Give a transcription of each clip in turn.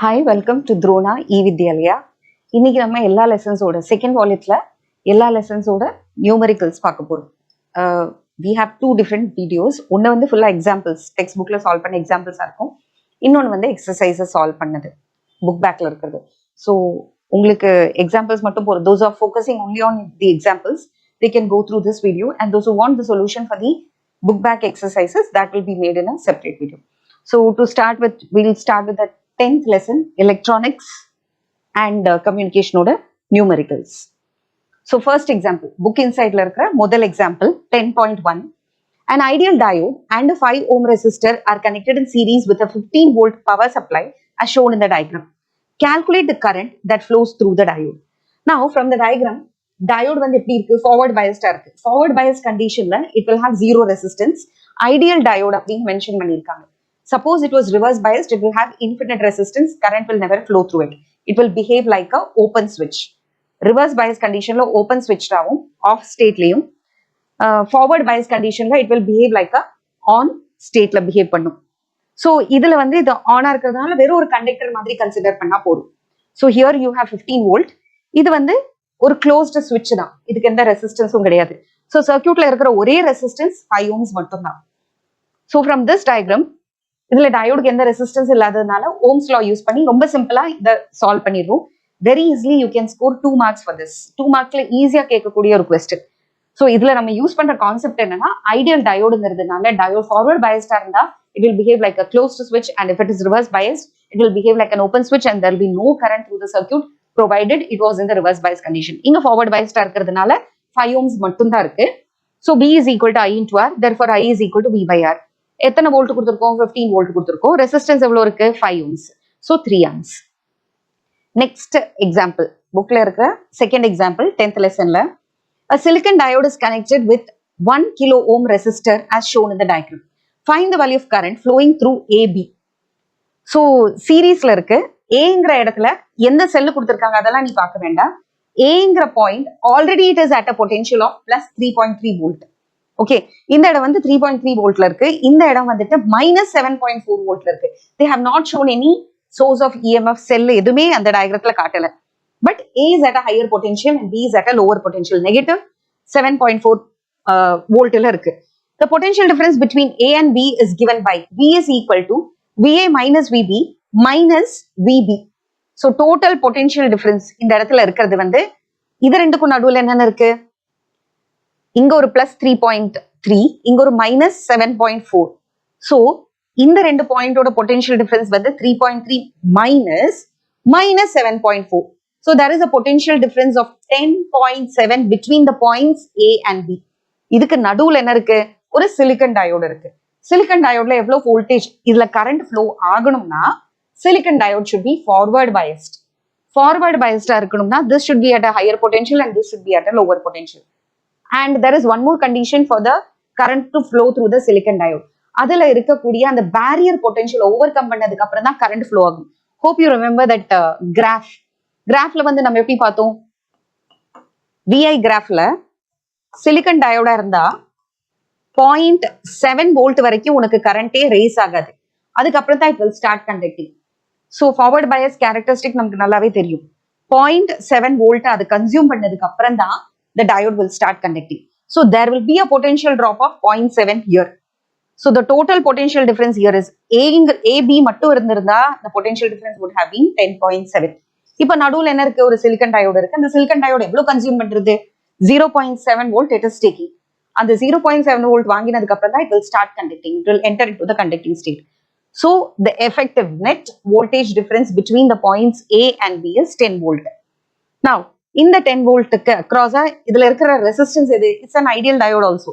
Hi, welcome to Drona e Vidyalaya. இன்னைக்கு நம்ம எல்லா லெசன்ஸோட செகண்ட் வால்யூட்ல எல்லா லெசன்ஸோட நியூமரிக்கல்ஸ் பார்க்க போறோம். We have two different videos. ஒன்று வந்து ஃபுல்லாக எக்ஸாம்பிள்ஸ், டெக்ஸ்ட் புக்கில் சால்வ் பண்ண எக்ஸாம்பிள்ஸாக இருக்கும். இன்னொன்று வந்து எக்ஸசைஸை சால்வ் பண்ணது, புக் பேக்கில் இருக்கிறது. ஸோ உங்களுக்கு எக்ஸாம்பிள்ஸ் மட்டும் போகிறோம். Those are focusing only on the examples, they can go through this video, and those who want the solution for the book back exercises, that will be made in a separate video. So to start with, we'll start with the 10th lesson, electronics and communication order numericals. So first example, book inside la irukra model example 10.1. An ideal diode and a 5 ohm resistor are connected in series with a 15 volt power supply as shown in the diagram. Calculate the current that flows through the diode. Now from the diagram, diode வந்து எப்படி இருக்கு, forward biased இருக்கு. Forward biased conditionல it will have zero resistance. Ideal diode அப்படின்னு mention பண்ணியிருக்காங்க. Suppose it was reverse biased, it will have infinite resistance, current will never flow through it. It will behave like a open switch. Reverse bias conditionல open switch ஆகும், off stateலையும். Forward bias conditionல it will behave like a on stateல behave பண்ணும். So இதுல வந்து இது ஆனா இருக்கிறதுனால வெறும் ஒரு conductor மாதிரி கன்சிடர் பண்ணா போதும். So here you have 15 volt. இது வந்து ஒரு க்ளோஸ்டு ஸ்விட்ச் தான், இதுக்கு எந்த ரெசிஸ்டன்ஸும் கிடையாது. ஸோ சர்க்யூட்ல இருக்கிற ஒரே ரெசிஸ்டன்ஸ் 5 ohms மட்டும்தான். ஸோ ஃப்ரம் திஸ் டயக்ராம், இதுல டயோடுக்கு எந்த ரெசிஸ்டன்ஸ் இல்லாததுனால ஓம்ஸ் லா யூஸ் பண்ணி ரொம்ப சிம்பிளா இதை சால்வ் பண்ணிடுவோம். Very easily you can score 2 marks for this. 2 marksல ஈஸியா கேட்கக்கூடிய ஒரு கொஸ்டின். ஸோ இதுல நம்ம யூஸ் பண்ற கான்செப்ட் என்னன்னா, ஐடியல் டயோடுங்கிறதுனால டயோட் ஃபார்வர்ட் பயஸ்டா இருந்தா it will behave like a closed switch, and if it is reverse biased, it will behave like an open switch, and there will be no current through the circuit provided it was in the reverse bias condition. இங்க forward biased இருக்கிறதுனால 5 ohms மட்டும் தான் இருக்கு. So B is equal to I into R, therefore I is equal to V by R. எத்தனை volt கொடுத்துருக்கோம்? 15 volt கொடுத்துருக்கோம். Resistance எவ்வளவு இருக்கு? 5 ohms. So 3 amps. Next example, புக்ல இருக்கிற second example 10th லெசன்ல, a silicon diode is connected with 1 kilo ohm resistor as shown in the diagram. Find the value of current flowing through AB. So சீரீஸ்ல இருக்கு. ஏங்கிற இடத்துல எந்த cell கொடுத்துருக்காங்க அதெல்லாம் நீ பார்க்க வேண்டாம். ஏங்கிற point already it is at a potential of plus 3.3 volt. Okay, இந்த இடம் வந்து 3.3 வோல்ட்ல இருக்கு. இந்த இடம் வந்துட்டு மைனஸ் 7.4 வோல்ட்ல இருக்கு. They have not shown any source of EMF cell எதுவுமே அந்த டயக்ராம்ல காட்டல. But A is at a higher potential and B is at a lower potential. Negative 7.4 வோல்ட்ல இருக்கு. The potential difference between A and B is given by V is equal to VA minus VB minus VB. So total potential difference இந்த இடத்துல இருக்கிறது வந்து இது ரெண்டுக்கும் நடுவில் என்னென்ன இருக்கு? இங்க ஒரு பிளஸ் 3.3, இங்க ஒரு மைனஸ் 7.4. ஸோ இந்த ரெண்டு பாயிண்டோட பொட்டன்ஷியல் டிஃபரன்ஸ் வந்து 3.3 minus minus 7.4. So there is a potential difference of 10.7 between the points A and B. இதுக்கு நடுவில் என்ன இருக்கு? ஒரு சிலிக்கன் டயோடு இருக்கு. சிலிக்கன் டயோட்ல எவ்வளவு வோல்டேஜ், இதுல கரண்ட் ஃப்ளோ ஆகணும்னா silicon diode should be forward biased. Forward biased இருக்கணும்னா this should be at a higher potential and this should be at a lower potential. And there is one more condition for the current to flow through the silicon diode. அதுல இருக்கக்கூடிய அந்த barrier potential over come பண்ணதுக்கு அப்புறம் தான் current flow ஆகும். Hope you remember that graph. கிராஃப்ல வந்து நம்ம எப்படி பார்த்தோம்? VI கிராஃப்ல சிலிக்கன் டயோடா இருந்தா 0.7 வோல்ட் வரைக்கும் உனக்கு கரண்டே ரேஸ் ஆகாது. அதுக்கப்புறம் தான் it will start conducting. So forward Paes characteristic நமக்கு நல்லாவே தெரியும். 0.7 வோல்ட் அது கன்சியூம் பண்ணதுக்கு அப்புறம் தான் the diode will start conducting. So there will be a potential drop of 0.7 here. So the total potential difference here is AB மட்டும் இருந்திருந்தா the potential difference would have been 10.7. இப்போ நடுவில் என்ன இருக்கு? ஒரு சிலிக்கன் டயோடு இருக்கு. அந்த சிலிக்கன் டயோடு எவ்வளவு கன்சியூம் பண்றது? 0.7 வோல்ட் it is taking. அந்த 0.7 வோல்ட் வாங்கினதுக்கு அப்புறம் தான் it will start conducting. It will enter into the conducting state. So the effective net voltage difference between the points A and B is 10 volt. Now இந்த 10 வோல்ட்டுக்கு அக்ராஸா இதுல இருக்கிற resistance எது? It's an ideal diode also.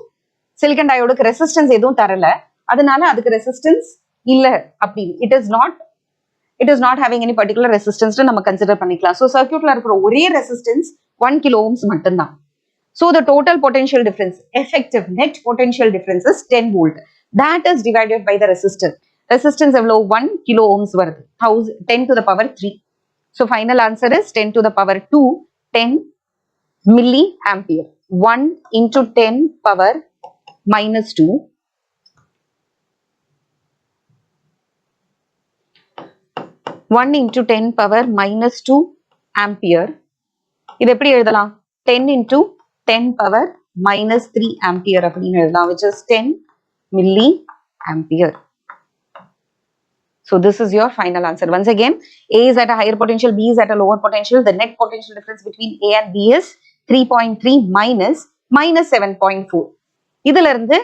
Silicon டயோடுக்கு resistance எதுவும் தரல, அதனால அதுக்கு ரெசிஸ்டன்ஸ் இல்ல அப்படின்னு it is not having any particular resistance நம்ம கன்சிடர் பண்ணிக்கலாம். ஸோ சர்க்யூட்ல இருக்கிற ஒரே ரெசிஸ்டன்ஸ் 1 கிலோ ஓம்ஸ் மட்டும்தான். So the total potential difference, effective net potential difference is 10 volt. That is divided by the resistance. Resistance எவ்வளோ? 1 kilo ohms வருது. 10 to the power 3. So final answer is 10 to the power 2, 10 milliampere. 1 into 10 power minus 2. 1 into 10 power minus 2 ampere. இது எப்படி எழுதலாம்? 10 into 10 power minus 3 ampere அப்படின்னு எழுதலாம், which is 10 milliampere. So this is your final answer. Once again, A is at a higher potential, B is at a lower potential. The net potential difference between A and B is 3.3 minus 7.4. இதுல இருந்து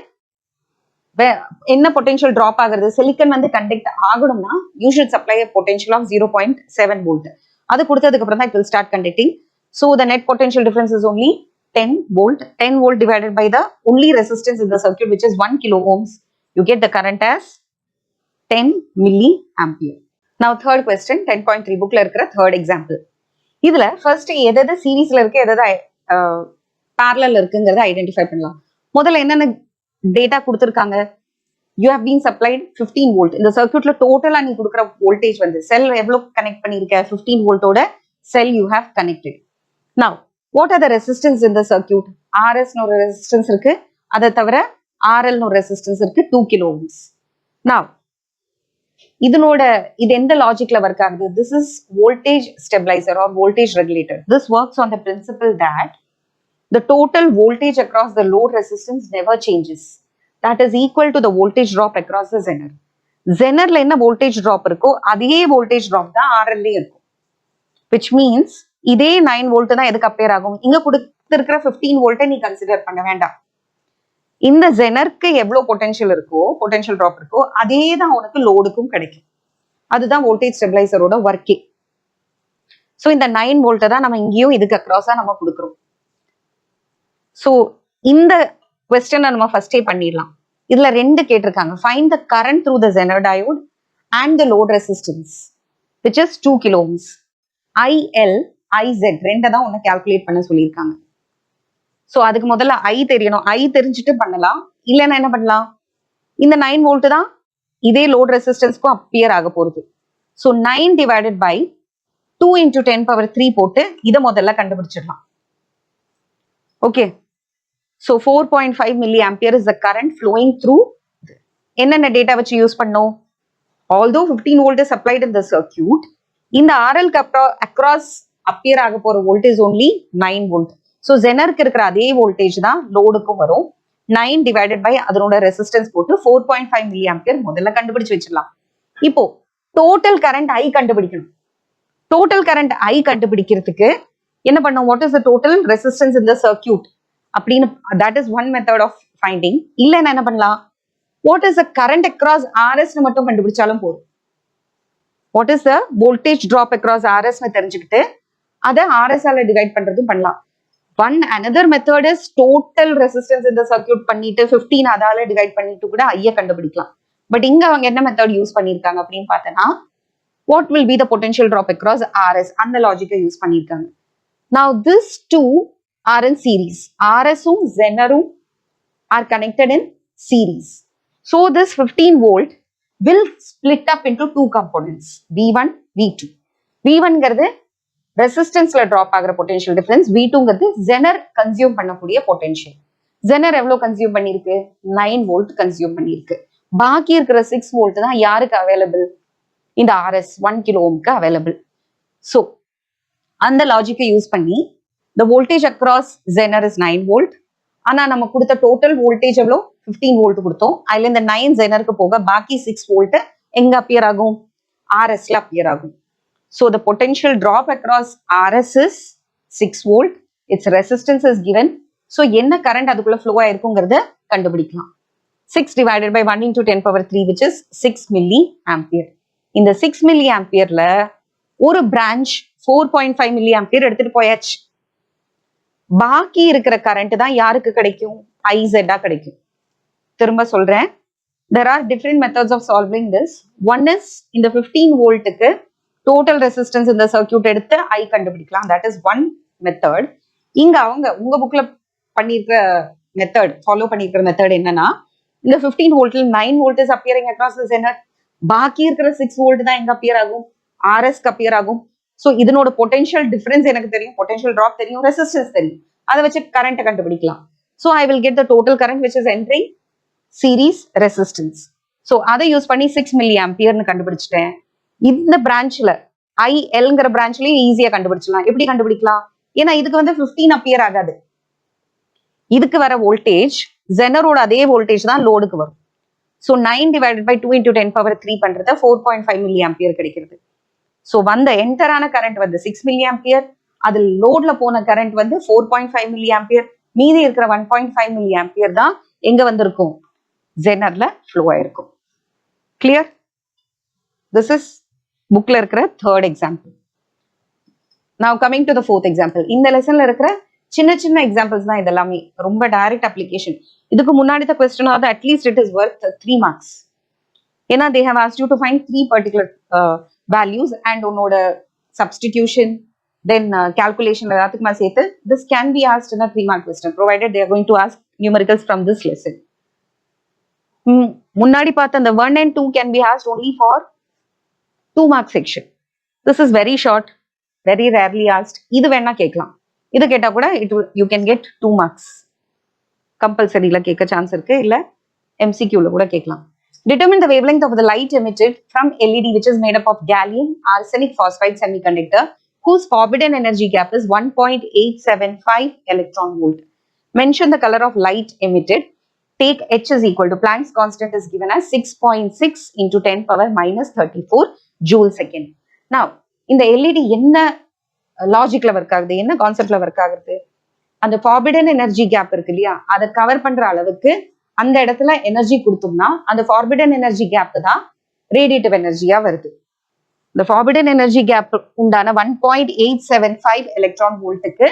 என்ன potential drop ஆகுறது? Silicon வந்து conduct ஆகணும்னா you should supply a potential of 0.7 volt. அது கொடுத்ததுக்கு அப்புறம் தான் it will start conducting. So the net potential difference is only 10 volt. 10 volt divided by the only resistance in the circuit, which is 1 kilo ohms. You get the current as 10 milliampere. Now third question, 10.3 bookல இருக்கிற third example. இதுல first எதாவது சீரீஸ்ல இருக்கு, எதாவது parallel இருக்குங்கிறத identify பண்ணலாம். முதல்ல என்னென்ன டேட்டா கொடுத்துருக்காங்க? You have been supplied 15 volt. இந்த சர்க்யூட்ல டோட்டலா நீ கொடுக்குற வோல்டேஜ் வந்து செல் எவ்வளவு கனெக்ட் பண்ணிருக்க? 15 வோல்ட்டோட செல் you have connected. Now what are the resistance in the circuit? RS ஒரு ரெசிஸ்டன்ஸ் இருக்கு, அதை தவிர RL ஒரு ரெசிஸ்டன்ஸ் இருக்கு, 2 கிலோ ohms. Now இது எந்த லாஜிக்ல ஒர்க் ஆகுது? This is voltage stabilizer or voltage regulator. This works on the principle that the total voltage across the load resistance never changes. That is equal to the voltage drop across the Zener. Zenerல என்ன voltage drop இருக்கோ அதே voltage drop தான் RL ல இருக்கும். Which means இதே 9 volt தான் எதுக்கு அப்பேர் ஆகும்? இங்க கொடுத்திருக்கிற 15 volt நீ கன்சிடர் பண்ண வேண்டாம். இந்த ஜெனருக்கு எவ்வளவு பொட்டன்ஷியல் இருக்கோ, பொட்டன்ஷியல் டிராப் இருக்கோ, அதே தான் உனக்கு லோடுக்கும் கிடைக்கும். அதுதான் வோல்டேஜ் ஸ்டெபிளைசரோட ஒர்க்கே. ஸோ இந்த 9 வோல்ட்டை தான் நம்ம இங்கேயும் இதுக்கு அக்ராஸா நம்ம கொடுக்குறோம். ஸோ இந்த கொஸ்டினை நம்ம ஃபர்ஸ்டே பண்ணிடலாம். இதுல ரெண்டு கேட்டிருக்காங்க. Find the current through the zener diode and the load resistance which is 2 kilo ohms. IL, IZ ரெண்டை தான் உன்னை கால்குலேட் பண்ண சொல்லியிருக்காங்க. ஸோ அதுக்கு முதல்ல ஐ தெரியணும். ஐ தெரிஞ்சுட்டு பண்ணலாம். இல்லைன்னா என்ன பண்ணலாம்? இந்த 9 வோல்ட் தான் இதே லோட் ரெசிஸ்டன்ஸ்க்கும் அப்பியர் ஆக போகுது. So 9 divided by 2 into 10 power 3 போட்டு இதை முதல்ல கண்டுபிடிச்சிடலாம். Okay, so 4.5 milliampere is the current flowing through. என்னென்ன டேட்டா வச்சு யூஸ் பண்ணோம்? Although 15 volt is supplied in the circuit, இந்த RL across அப்பியர் ஆக போற வோல்டேஜ் only 9 volt. ஸோ ஜெனருக்கு இருக்கிற அதே வோல்டேஜ் தான் லோடுக்கும் வரும். 9 டிவைடட் பை அதனோட ரெசிஸ்டன்ஸ் போட்டு 4.5 milliampere முதல்ல கண்டுபிடிச்சு வச்சிடலாம். இப்போ டோட்டல் கரண்ட் ஐ கண்டுபிடிக்கணும். டோட்டல் கரண்ட் ஐ கண்டுபிடிக்கிறதுக்கு என்ன பண்ணும்? What is the total resistance in the circuit அப்படின்னு, that is one method of finding. இல்லைன்னா என்ன பண்ணலாம்? What is the current across RS மட்டும் கண்டுபிடிச்சாலும் போதும். What is the voltage drop across RS தெரிஞ்சுக்கிட்டு அதை RS ஆல டிவைட் பண்றதும் பண்ணலாம். Another method is total resistance in the circuit பண்ணிட்டு 15 அதால டிவைட் பண்ணிட்டு கூட ஐய கண்டுபிடிக்கலாம். பட் இங்க அவங்க என்ன மெத்தட் யூஸ் பண்ணிருக்காங்க அப்படின்னு பார்த்தனா, what will be the potential drop across RS, அந்த லாஜிக்கை யூஸ் பண்ணிருக்காங்க. Now this two are in series. RS உம் Zener-உம் are connected in series. So this 15 volt will split up into two components, V1, V2. V1ங்கிறது ரெசிஸ்டன்ஸ்ல drop ஆகிற potential difference, V2ங்கிறது zener consume பண்ணக்கூடிய பொட்டன்ஷியல். ஜெனர் எவ்வளவு கன்சியூம் பண்ணிருக்கு? 9 வோல்ட் கன்சியூம் பண்ணிருக்கு. பாக்கி இருக்கிற 6 வோல்ட் தான் யாருக்கு அவைலபிள்? இந்த RS 1 கிலோ ஓம்க்கு அவைலபிள். ஸோ அந்த லாஜிக்கை யூஸ் பண்ணி the voltage across Zener is 9 volt. ஆனா நம்ம கொடுத்த டோட்டல் வோல்டேஜ் எவ்வளோ? 15 வோல்ட் கொடுத்தோம். அதுல இந்த 9 Zenerக்கு போக பாக்கி 6 வோல்ட் எங்க அப்பியர் ஆகும்? RSல அப்பியர் ஆகும். So the potential drop across RS is 6 volt. Its resistance is given. So என்ன current அதுக்குள்ள flow ஆயிருக்குங்கிறத கண்டுபிடிக்கலாம். 6 divided by 1 into 10 power 3 which is 6 milliampere. இந்த 6 milliampereல ஒரு branch 4.5 milliampere எடுத்துட்டு போயாச்சு. பாக்கி இருக்கிற கரண்ட் தான் யாருக்கு கிடைக்கும்? IZ கிடைக்கும். திரும்ப சொல்றேன், there are different methods of solving this. One is இந்த 15 வோல்ட்டுக்கு டோட்டல் ரெசிஸ்டன்ஸ் இந்த சர்க்யூட் எடுத்து ஐ கண்டுபிடிக்கலாம். That is one method. இங்க அவங்க உங்க புக்ல பண்ணிருக்கிற மெத்தட், ஃபாலோ பண்ணிருக்கிற மெத்தட் என்னன்னா, இந்த 15 வோல்ட்ல 9 volt is appearing across the genre. பாக்கி இருக்கிற 6 வோல்ட் தான் எங்க அப்பியர் ஆகும்? RSக்கு அப்பியர் ஆகும். ஸோ இதனோட பொட்டன்ஷியல் டிஃபரன்ஸ் எனக்கு தெரியும், பொட்டன்ஷியல் டிராப் தெரியும், ரெசிஸ்டன்ஸ் தெரியும். அதை வச்சு கரண்ட் கண்டுபிடிக்கலாம். So I will get the total current which is entering series resistance. So அதை யூஸ் பண்ணி 6 milliampere கண்டுபிடிச்சிட்டேன். இந்த பிரான்ச்ல ILங்கிற பிரான்ச்லயும் ஈஸியா கண்டுபிடிச்சலாம். எப்படி கண்டுபிடிக்கலாம்? ஏன்னா இதுக்கு வந்து 15 அப்பியர் ஆகாது. இதுக்கு வர வோல்டேஜ் ஜெனரோட அதே வோல்டேஜ் தான் லோடுக்கு வரும். So 9 divided by 2 into 10 power 3 பண்றத 4.5 மில்லி ஆம்பியர் கிடைக்கிறது. ஸோ வந்த என்டரான கரண்ட் வந்து 6 மில்லி ஆம்பியர், அதில் லோட்ல போன கரண்ட் வந்து 4.5 மில்லி ஆம்பியர், மீதி இருக்கிற 1.5 மில்லி ஆம்பியர் தான் எங்க வந்திருக்கும்? ஜெனர்ல ஃப்ளோ ஆயிருக்கும். கிளியர்? திஸ் இஸ் புக்ல இருக்கிற third example. Now coming to the fourth example. இந்த லெசன்ல இருக்கிற சின்ன சின்ன எக்ஸாம்பிள்ஸ் தான் இதெல்லாமே, ரொம்ப டைரக்ட் அப்ளிகேஷன். இதுக்கு முன்னாடி the question are at least it is worth 3 marks. ஏன்னா they have asked you to find 3 particular values and உன்னோட சப்ஸ்டிடியூஷன் தென் கால்குலேஷன் எல்லாத்துக்குமே சேர்த்து this can be asked in a 3 mark question provided they are going to ask numericals from this lesson. முன்னாடி பார்த்த அந்த 1 and 2 can be asked only for 2 mark section. This is very short, very rarely asked. இது வேணா கேட்கலாம். இது கேட்டா கூட you can get 2 marks. கம்பல்சரியில கேட்க சான்ஸ் இருக்கு, இல்ல MCQல கூட கேட்கலாம். Determine the wavelength of the light emitted from LED which is made up of gallium arsenic phosphide semiconductor whose forbidden energy gap is 1.875 electron volt. Mention the color of light emitted. Take H is equal to Planck's constant is given as 6.6 into 10 power minus 34 joule second. Now, இந்த LED என்ன லாஜிக்ல work ஆகுது, என்ன கான்செப்ட்ல work ஆகுது? அந்த forbidden energy gap இருக்கு இல்லையா, அதை கவர் பண்ற அளவுக்கு அந்த இடத்துல எனர்ஜி கொடுத்தோம்னா அந்த ஃபார்பிடன் எனர்ஜி கேப் தான் ரேடியேட்டிவ் எனர்ஜியா வருது. இந்த ஃபார்பிடன் எனர்ஜி கேப் உண்டான 1.875 எலக்ட்ரான் வோல்ட்டுக்கு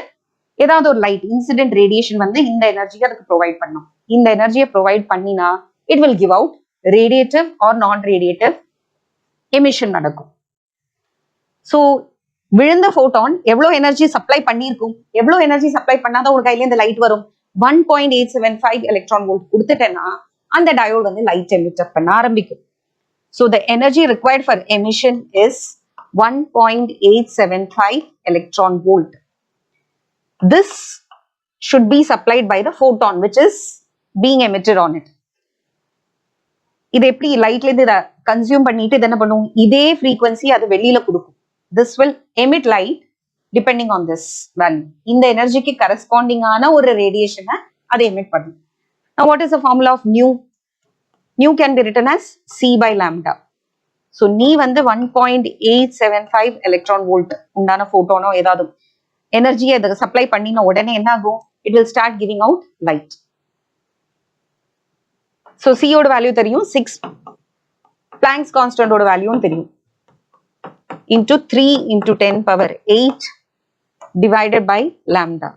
ஏதாவது ஒரு லைட் இன்சிடென்ட் ரேடியேஷன் வந்து இந்த எனர்ஜியை அதுக்கு ப்ரொவைட் பண்ணும். இந்த எனர்ஜியை ப்ரொவைட் பண்ணினா it will give out radiative or non radiative emission நடக்கும். ஸோ விழுந்த ஃபோட்டான் எவ்வளோ எனர்ஜி சப்ளை பண்ணியிருக்கும், எவ்வளோ எனர்ஜி சப்ளை பண்ணாதான் ஒரு கையில இந்த லைட் வரும். 1.875 எலக்ட்ரான் வோல்ட் கொடுத்துட்டேன்னா அந்த டயோட் வந்து லைட் எமிட் பண்ண ஆரம்பிக்கும். So the energy required for emission is 1.875 electron volt. This should be supplied by the photon which is being emitted on it. இது எப்படி லைட்ல இருந்து இதை கன்சியூம் பண்ணிட்டு இது என்ன பண்ணும், இதே ஃப்ரீக்வன்சி அது வெளியில கொடுக்கும். This will emit light depending on this value. இந்த எனர்ஜிக்கு கரஸ்பாண்டிங்கான ஒரு ரேடியேஷனை அதை எமிட் பண்ணும். Now what is the formula of nu? Nu can be written as C by lambda. So நீ வந்து 1.875 எலக்ட்ரான் வோல்ட் உண்டான ஃபோட்டானோ ஏதாவது எனர்ஜியை அதை சப்ளை பண்ணின உடனே என்ன ஆகும், it will start giving out light. So சியோட வேல்யூ தெரியும், 6 பிளாங்க்ஸ் கான்ஸ்டன்டோட வேல்யூவும் தெரியும், into 3 into 10 power 8 divided by lambda.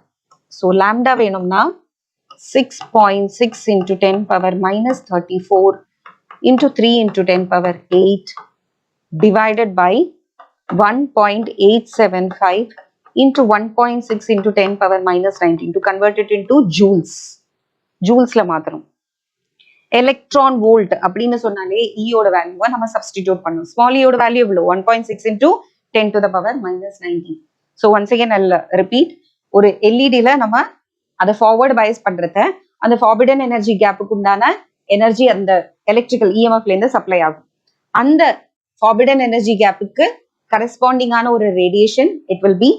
So lambda வேணும்னா 6.6 into 10 power minus 34 into 3 into 10 power 8 divided by 1.875 into 1.6 into 10 power minus 19 to convert it into joules. Joulesல மாத்தணும். Electron volt அப்படின்னு சொன்னாலே ஈயோட வேல்யூவை நம்ம சப்ஸ்டிடியூட் பண்ணணும். ஸ்மால் ஈயோட வேல்யூ எவ்வளோ, 1.6 into 10 to the power minus 19. So once again I'll repeat, ஒரு எல்இடியில நம்ம அதை ஃபார்வர்ட் பயஸ் பண்றத அந்த ஃபார்பிடன் எனர்ஜி கேப்புக்கு உண்டான எனர்ஜி அந்த எலக்ட்ரிக்கல் இஎம்எஃப்ல இருந்து சப்ளை ஆகும். அந்த ஃபார்பிடன் எனர்ஜி கேப்புக்கு கரஸ்பாண்டிங்கான ஒரு radiation it will be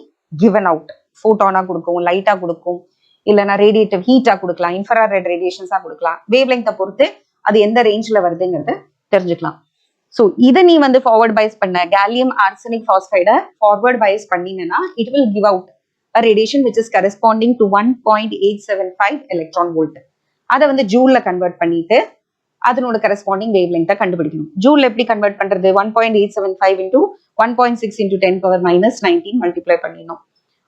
given out. ஃபோட்டானா கொடுக்கும், லைட்டா கொடுக்கும், இல்லைன்னா ரேடியேட்டிவ் ஹீட்டா கொடுக்கலாம், இன்ஃப்ராரெட் ரேடியேஷன்ஸா கொடுக்கலாம். வேவ் லெங்த்தை பொறுத்து அது எந்த ரேஞ்ச்ல வருதுங்கிறத தெரிஞ்சுக்கலாம். ஸோ இதை நீ வந்து ஃபார்வர்ட் பயஸ் பண்ண கேலியம் ஆர்சனிக் பாஸ்பைடை ஃபார்வர்ட் பயஸ் பண்ணினா it will give out a radiation which is corresponding to 1.875 electron volt. அதை வந்து ஜூல்ல கன்வெர்ட் பண்ணிட்டு அதனோட கரஸ்பாண்டிங் வேவ் லெங்த்தை கண்டுபிடிக்கணும். ஜூல்ல எப்படி கன்வெர்ட் பண்றது, 1.875 into 1.6 into 10 power minus 19 multiply பண்ணிடணும்.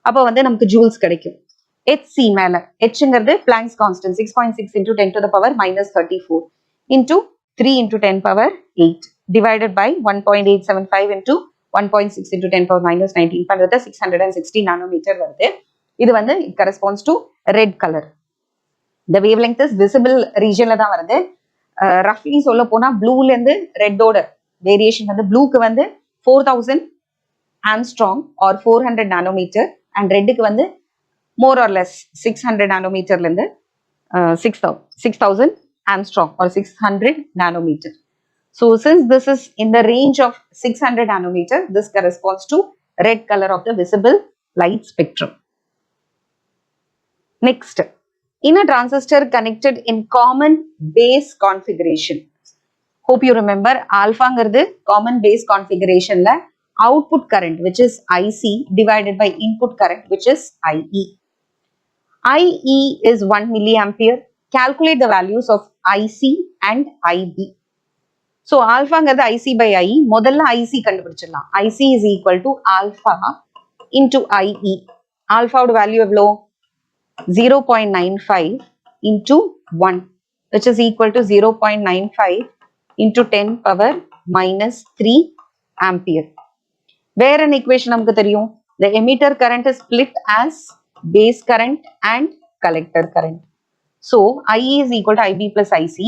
அப்போ வந்து நமக்கு ஜூல்ஸ் கிடைக்கும். HC மேல ஹெச்ங்கிறது blanks constant 6.6 into 10 to the power minus 34 into 3 into 10 power 8 divided by 1.875 into 1.6 into 10 power minus 19 பண்றது 660 நானோமீட்டர் வருது. இது வந்து it corresponds to red color. The wavelength is visible regionல தான் வருது. ரஃப்லி சொல்ல போனா ப்ளூல இருந்து ரெட்டோட வேரியேஷன் வந்து ப்ளூக்கு வந்து 4000 ஆம்ஸ்ட்ராங் ஆர் 400 நானோமீட்டர் அண்ட் ரெட்டுக்கு வந்து மோர் ஆர் லெஸ் 600 நானோமீட்டர்ல இருந்து 6000 angstrom or 600 nanometre. So since this is in the range of 600 nanometer, this corresponds to red color of the visible light spectrum. Next, in a transistor connected in common base configuration, hope you remember alpha ngardu common base configuration la output current which is IC divided by input current which is IE. IE is 1 milliampere. Calculate the values of IC and IB. So alpha ngardu IC by IE, modalla IC kandupidichidalam. IC is equal to alpha into IE. Alpha oda value evlo 0.95 into 1, which is equal to 0.95 into 10 power minus 3 ampere. Where an equation namakku theriyum, the emitter current is split as base current and collector current. So IE is equal to IB plus IC.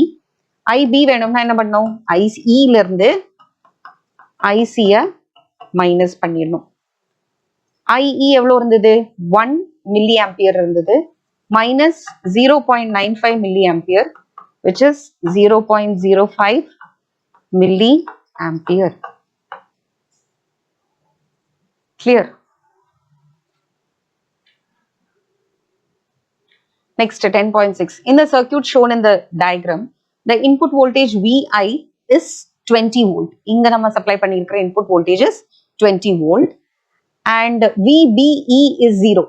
IB வேணும்னா என்ன பண்ணணும், IE ல இருந்து IC minus பண்ணிடணும். IE எவ்வளவு இருந்தது, 1 milliampere இருந்தது, minus 0.95 milliampere which is 0.05 milliampere. Clear? Next, 10.6. In the circuit shown in the diagram, the input voltage VI is 20 volt. இங்க நம்ம supply பண்ணியிருக்கிற input voltage is 20 volt and VBE is 0.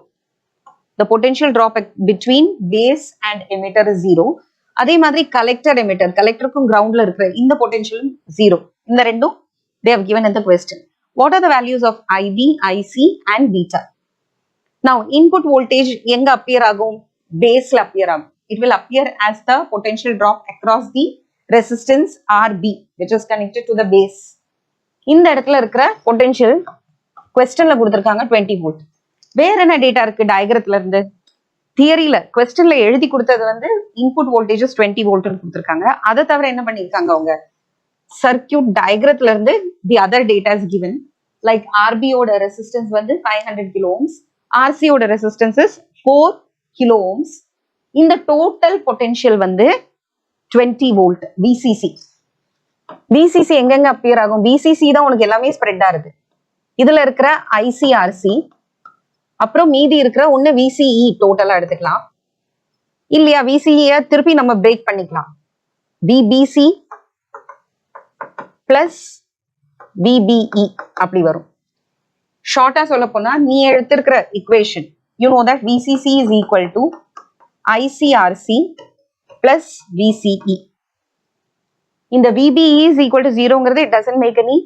The potential drop between base and emitter is 0. அதே மாதிரி collector emitter, collectorக்கும் groundல இருக்கிற இந்த potential 0. இந்த ரெண்டும் they have given in the question. What are the values of IB, IC and beta? Now input voltage எங்க appear ஆகும், base ல appear ஆகும். It will appear as the potential drop across the resistance RB which is connected to the base. இந்த இடத்துல இருக்கிற potential questionல கொடுத்திருக்காங்க 20 volt. வேற என்ன டேட்டா இருக்கு டயகிரத்துல இருந்து, தியரியில क्वेश्चनல எழுதி கொடுத்தது வந்து இன்புட் வோல்டேஜஸ் 20 வோல்ட்னு கொடுத்திருக்காங்க. அதை தவிர என்ன பண்ணிருக்காங்க அவங்க, சர்க்யூட் டயகிரத்துல இருந்து the other data is given, like RB ஓட ரெசிஸ்டன்ஸ் வந்து 500 கிலோ ஓம்ஸ், RC ஓட ரெசிஸ்டன்ஸ் இஸ் 4 கிலோ ஓம்ஸ். இந்த டோட்டல் பொட்டன்ஷியல் வந்து 20 வோல்ட் VCC. VCC எங்கெங்க அப்பியர் ஆகும், VCC தான் உனக்கு எல்லாமே ஸ்ப்ரெட்டா இருக்கு. இதுல இருக்கிற ICRC அப்புறம் மீதி இருக்கிற ஒன்னு VCE டோட்டலா எடுத்துக்கலாம், இல்லையா VCE திருப்பி நம்ம பிரேக் பண்ணிக்கலாம். VBC பிளஸ் VBE அப்படி வரும். ஷார்ட்டா சொல்ல போனா நீ எடுத்திருக்கிற equation, you know that VCC is equal to ICRC plus VCE. இந்த VBE is equal to 0ங்கிறது it doesn't make any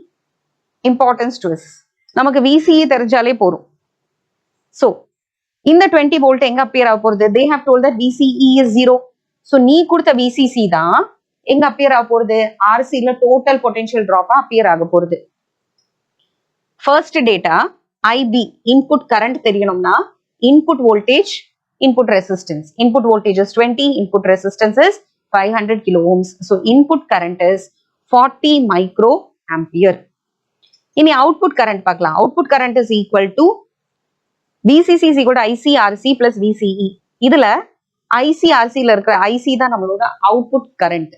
importance to us. நமக்கு VCE தெரிஞ்சாலே போரும். So இந்த 20 volt எங்க appear ஆக போறது, they have told that VCE is 0. So நீ கொடுத்த VCC தான் எங்க appear ஆக போறது, RC ல total potential drop appear ஆக போறது. First data IB input current தெரியணும்னா input voltage, input resistance. Input voltage is 20, input resistance is 500 kilo ohms. So input current is 40 micro ampere. இனி output current பார்க்கலாம். Output current is equal to VCC is equal to ICRC plus VCE. இதுல ICRC ல இருக்கிற IC தான் நம்மளோட output current.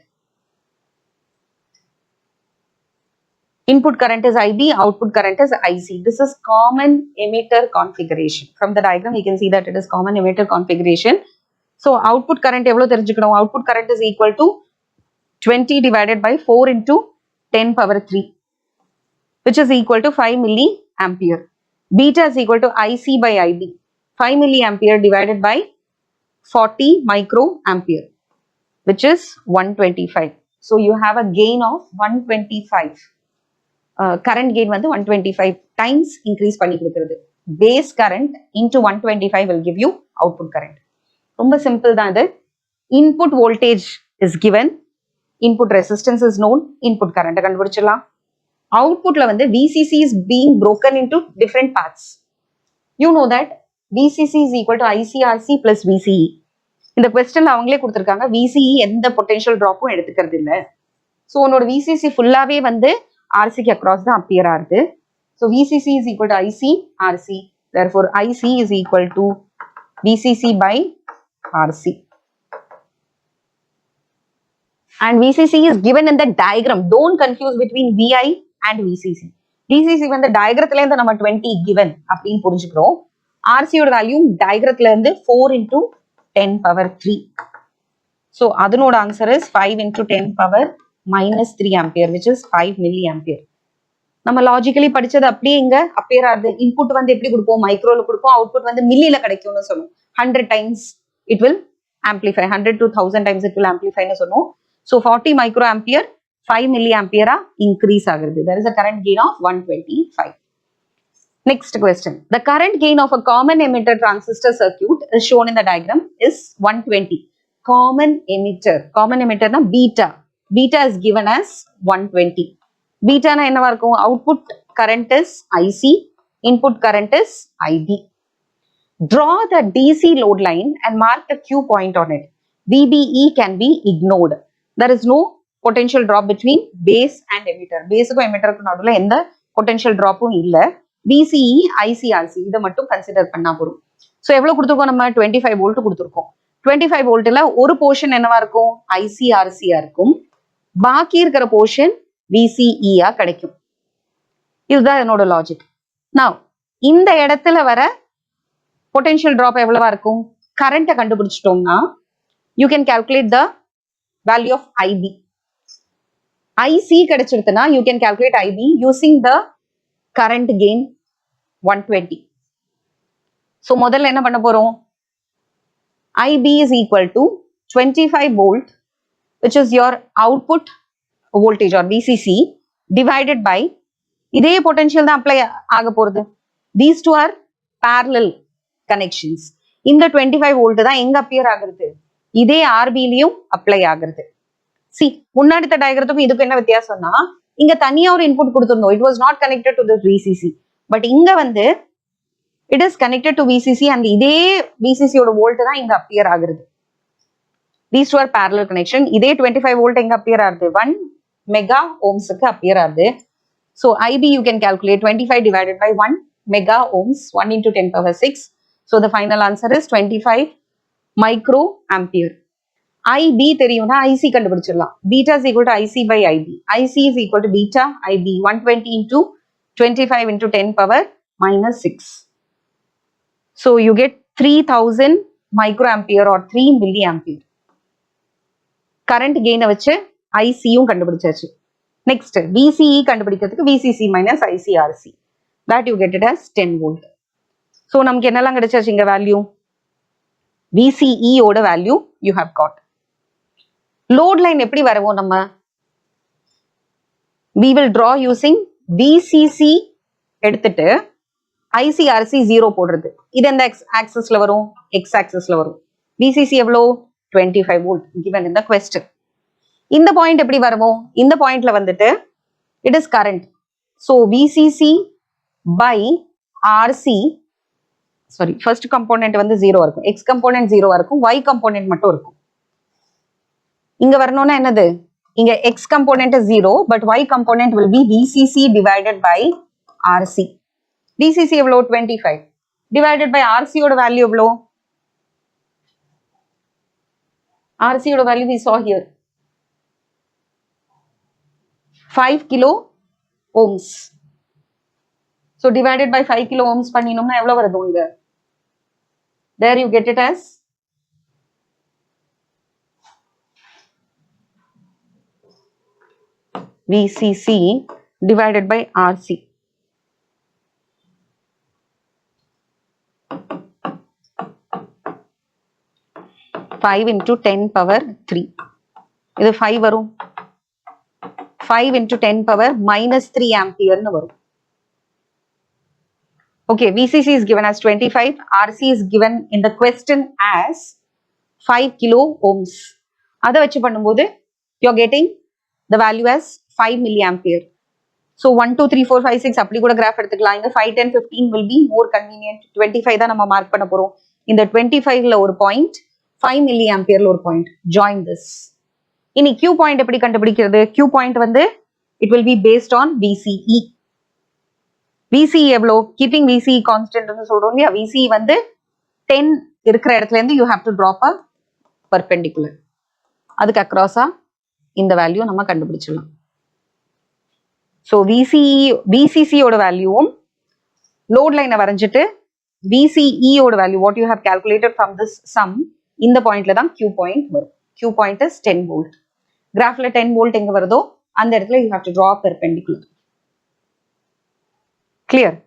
Input current is IB, output current is IC. This is common emitter configuration. From the diagram, you can see that it is common emitter configuration. So output current எவ்வளவு தெரிஞ்சுக்கணும், output current is equal to 20 divided by 4 into 10 power 3, which is equal to 5 milliampere. Beta is equal to IC by IB. 5 milliampere divided by 40 microampere, which is 125. So you have a gain of 125. Current gain வந்து 125 times increase பண்ணி கொடுக்கிறது. Base current into 125 will give you output current. ரொம்ப simple தான் இது. Input voltage is given, input resistance is known, input current கண்டுபிடிச்சிடலாம். Outputல வந்து VCC is being broken into different parts. You know that VCC is equal to ICRC plus VCE. இந்த questionல அவங்களே கொடுத்திருக்காங்க VCE எந்த potential dropம் எடுத்துக்கிறது இல்லை. ஸோ உன்னோட VCC ஃபுல்லாவே வந்து RC க்கு across தான் appear ஆகுது. So VCC is equal to IC RC. Therefore IC is equal to VCC by RC. and VCC is given in the diagram. Don't confuse between VI and VCC. VCC வந்து டயக்ரத்துல இருந்து நம்ம 20 given அப்படின்னு புரிஞ்சுக்கிறோம். RC யோட value டயக்ரத்துல இருந்து 4 into 10 power 3. So அதனோட answer is 5 into 10 power minus 3 ampere, which is 5 milliampere. நம்ம logically படிச்சது அப்படியே இங்க அப்பியர் ஆகுது. இன்புட் வந்து எப்படி கொடுப்போம், மைக்ரோல கொடுப்போம், அவுட்புட் வந்து மில்லியில கிடைக்கும்னு சொன்னோம். 100 times it will amplify, 100 to 1000 times it will amplify னு சொன்னோம். So 40 microampere 5 milliampere increase ஆகுது. There is a current gain of 125. Next question. The current gain of a common emitter transistor circuit is shown in the diagram is 120. Common emitter na beta. Beta is given as 120. Beta na என்னவா இருக்கும்? Output current is IC, input current is IB. Draw the DC load line and mark the Q point on it. VBE can be ignored. There is no potential drop between base and emitter. Base க்கும் emitter க்கும் நடுவுல எந்த potential drop-உம் இல்ல. VCE, ICRC இதை மட்டும் consider பண்ணா போதும். So எவ்வளவு கொடுத்துருக்கோம், நம்ம 25 வோல்ட் கொடுத்துருக்கோம். 25 வோல்ட்ல ஒரு போர்ஷன் என்னவா இருக்கும், ICRC-ஆ இருக்கும். பாக்கி இருக்கிற போர்ஷன் VCE-ஆ கிடைக்கும். இதுதான் என்னோட லாஜிக். நான் இந்த இடத்துல வர பொட்டன்ஷியல் டிராப் எவ்வளவா இருக்கும், கரண்ட்டை கண்டுபிடிச்சிட்டோம்னா you can calculate the value of IB. IC கிடைச்சிருக்குன்னா you can calculate IB using the current gain 120. So முதல்ல என்ன பண்ண போறோம், IB is equal to 25 volt, which is your output voltage or VCC, divided by இதே potential தான் apply ஆக போறது. These two are parallel connections. இந்த 25 வோல்ட் தான் எங்க அப்பியர் ஆகுறது, இதே RB-லயும் அப்ளை ஆகுறது. சி முன்னாடி டயக்ரத்துக்கும் இதுக்கு என்ன வித்தியாசம்னா, இங்க தனியா ஒரு இன்புட் கொடுத்திருந்தோம். It was not connected to the VCC. But இங்க வந்து it is connected to VCC and இதே VCC-யோட வோல்ட் தான் இங்க அப்பியர் ஆகுறது. These two are parallel connection. இதே 25 வோல்ட் எங்க அப்பியர் ஆகுது, 1 மெகா ஓம்ஸ்க்கு அப்பியர் ஆகுது. So IB you can calculate 25 divided by 1 mega ohms, 1 into 10 power 6. So the final answer is 25 micro ampere. IB தெரியும்னா IC கண்டுபிடிச்சிடலாம். Beta is equal to IC by IB. IC is equal to beta IB 120 into 25 into 10 power minus 6. So you get 3000 microampere or 3 milliampere. Current gain வச்சு IC-யும் கண்டுபிடிச்சாச்சு. Next, VCE கண்டுபிடிக்கிறதுக்கு VCC minus ICRC. That you get it as 10 volt. So நமக்கு என்னெல்லாம் கிடைச்சாச்சு இங்க value, VCE ஓட value you have got. Load line எப்படி வரவும் நம்ம, we will draw using VCC எடுத்துட்டு ICRC 0 போடுறது. இது எந்த ஆக்சஸ்ல வரும், X ஆக்சஸ்ல வரும். VCC எவ்வளோ 25 volt given in the question. இந்த பாயிண்ட் எப்படி வருவோம், இந்த பாயிண்ட்ல வந்துட்டு it is current. So VCC by RC, sorry first component வந்து 0 இருக்கும், X கம்போனன்ட் 0 இருக்கும், Y கம்போனன்ட் மட்டும் இருக்கும். இங்க வரணும்னா என்னது, இங்க X component 0 but Y component will be VCC divided by RC. VCC எவ்வளோ 25 divided by RC யோட வேல்யூ எவ்வளோ, RC யோட value we saw here 5 kilo ohms. So divided by 5 kilo ohms பண்ணினோம்னா எவ்வளவு வருது இங்க, there you get it as VCC divided by RC. Five into 10 power 3. இது 5 வரும், 5 into 10 power minus 3 ampere னு வரும். Okay, VCC is given as 25, RC is given in the question as 5 kilo ohms. அதை வச்சு பண்ணும்போது you're getting the value as 5 milliampere. So 1, 2, 3, 4, 5, 6 அப்படி கூட graph எடுத்துக்கலாம். இங்க 5, 10, 15 will be more convenient. 25 தான் நம்ம மார்க் பண்ண போறோம். இந்த 25ல ஒரு பாயிண்ட், 5 milliampereல ஒரு பாயிண்ட். Join this. இனி Q பாயிண்ட் எப்படி கண்டுபிடிக்கிறது, Q பாயிண்ட் வந்து it will be based on VCE. VCE எவ்வளோ, கீப்பிங் VCE கான்ஸ்டன்ட் சொல்றோம் இல்லையா, VCE வந்து 10 இருக்கிற இடத்துல இருந்து you have to drop a perpendicular. அதுக்கு அக்ராஸா இந்த வேல்யூ நம்ம கண்டுபிடிச்சிடலாம். ஸோ விசிசியோட வேல்யூவும் லோட் லைனை வரைஞ்சிட்டு விசிஇயோட value what you have calculated from this sum இந்த பாயிண்ட்ல தான் Q பாயிண்ட் வரும். Q point is 10 volt. கிராஃப்ல 10 வோல்ட் எங்க வருதோ அந்த இடத்துல you have to draw perpendicular. Clear?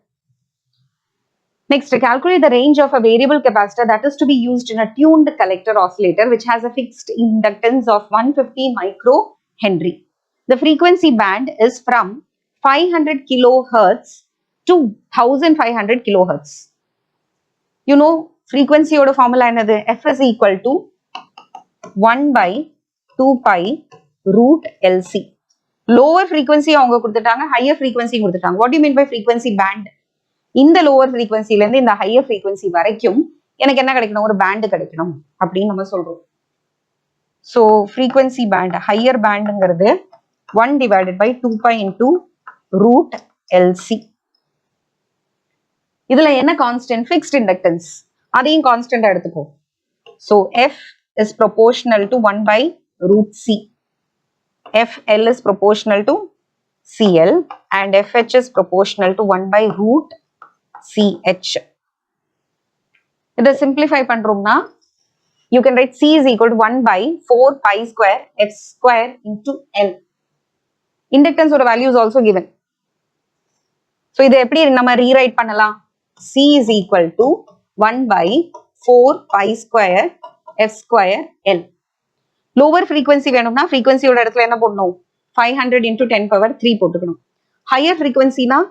Next, calculate the range of a variable capacitor that is to be used in a tuned collector oscillator which has a fixed inductance of 150 microhenry. The frequency band is from 500 kilohertz to 1500 kilohertz. You know, frequency oda formula enadhu? F is equal to 1 by 2 pi root LC. Lower frequency avanga kuduttaanga, higher frequency kuduttaanga. What do you mean by frequency band? இந்த lower ஃப்ரீக்வன்சில இருந்து இந்த higher frequency வரைக்கும் எனக்கு என்ன கிடைக்கணும்? ஒரு pant கிடைக்கணும் அப்படின்னு நம்ம சொல்றோம். ஸோ ஃப்ரீக்வன்சி பேண்ட், ஹையர் பேண்டுங்கிறது 1 divided by 2 pi into root LC. இதுல என்ன கான்ஸ்டன்ட்? Fixed inductance. அதையும் கான்ஸ்டன்ட் எடுத்துக்கோ. So F is proportional to 1 by root C. FL is proportional to CL and FH is proportional to 1 by root CH. இதை simplify பண்றோம்னா you can write C is equal to 1 by 4 pi square F square into L. Inductance ஓட value is also given. So இதை எப்படி நம்ம rewrite பண்ணலாம்? C is equal to 1 by 4 pi square F square L. Lower frequency வேணும்னா frequency ஓட இடத்துல என்ன போடணும்? 500 into 10 power 3 போட்டுக்கணும். Higher frequency னா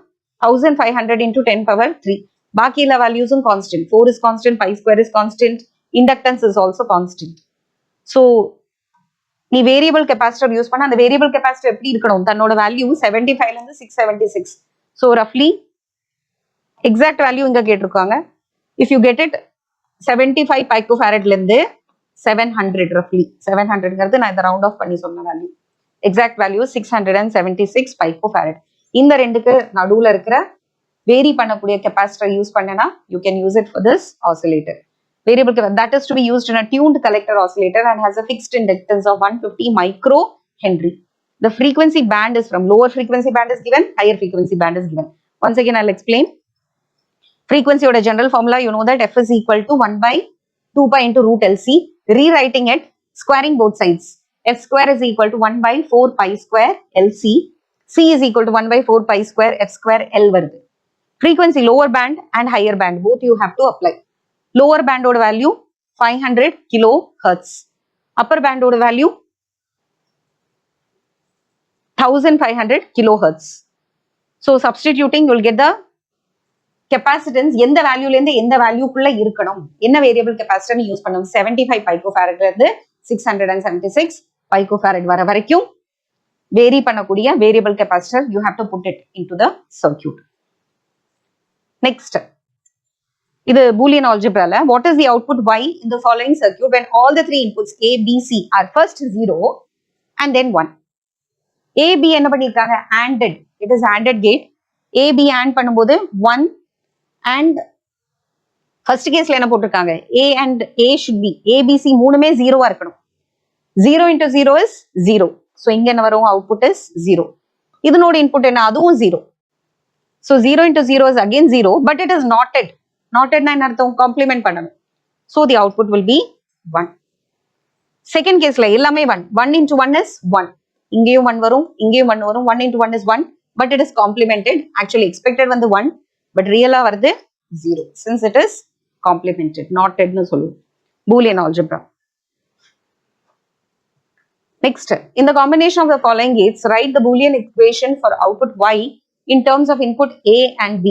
1500 into 10 power 3. பாக்கி எல்லா வேல்யூஸும் constant. 4 is constant, pi square is constant, inductance is also constant. So நீ வேரியபிள் கெபாசிட்டர் யூஸ் பண்ண அந்த வேரியபிள் கெபாசிட்டர் எப்படி இருக்கணும்? தன்னோட வேல்யூ 75 ல இருந்து 676. So roughly exact வேல்யூ இங்க கேட்டிருக்காங்க. If you get it 75 picofarad ல இருந்து 700 roughly 700ங்கிறது நான் இந்த ரவுண்ட் ஆஃப் பண்ணி சொன்ன வேல்யூ. Exact value 676 picofarad. இந்த ரெண்டுக்கு நடுவுல இருக்கிற வேரி பண்ணக்கூடிய கெபாசிட்டர் யூஸ் பண்ணனா you can use it for this oscillator. Variable that is to be used in a tuned collector oscillator and has a fixed inductance of 150 microhenry. The frequency band is from lower frequency band is given, higher frequency band is given. Once again I'll explain. Frequency oda general formula you know that F is equal to 1 by 2 pi into root LC. Rewriting it, squaring both sides. F square is equal to 1 by 4 pi square LC. C is equal to 1 by 4 pi square F square L வருது. Frequency lower band and higher band both you have to apply. Lower band ஓட value 500 kilohertz. Upper band ஓட value 1500 kilohertz. So substituting you will get the capacitance எந்த வேல்யூல இருந்து எந்த வேல்யூக்குள்ள இருக்கணும், என்ன variable capacitor use பண்ணணும். 75 picofarad ல இருந்து 676 picofarad வர வரைக்கும் வேரி பண்ணக்கூடிய variable capacitor you have to put it into the circuit. Next, இது Boolean algebra ல what is the output Y in the following circuit when all the three inputs A, B, C are first 0 and then 1. A, B என்ன பண்ணிருக்காங்க? ANDed. It is ANDed gate. A, B AND பண்ணும்போது 1 and first caseல என்ன போட்டிருக்காங்க? A and A should be A, B, C மூணுமே 0-ஆ இருக்கணும். 0 into 0 is 0. So இங்க என்ன வரும்? Output is 0. இதனோட இன்புட் என்ன? அதுவும் 0. So 0 into 0 is again 0, but it is knotted. Knotted na என்ன அர்த்தம்? காம்ப்ளிமெண்ட் பண்ணணும். So the output will be 1. Second caseல எல்லாமே 1. 1 into 1 is 1. இங்கேயும் 1 வரும், இங்கேயும் 1 வரும். 1 into 1 is 1, but it is complemented. Actually expected வந்து 1, but real-ஆ வருது 0. Since it is complemented, knotted னு சொல்லுவோம். Boolean algebra. Next, in the combination of the following gates, write the Boolean equation for output Y in terms of input A and B.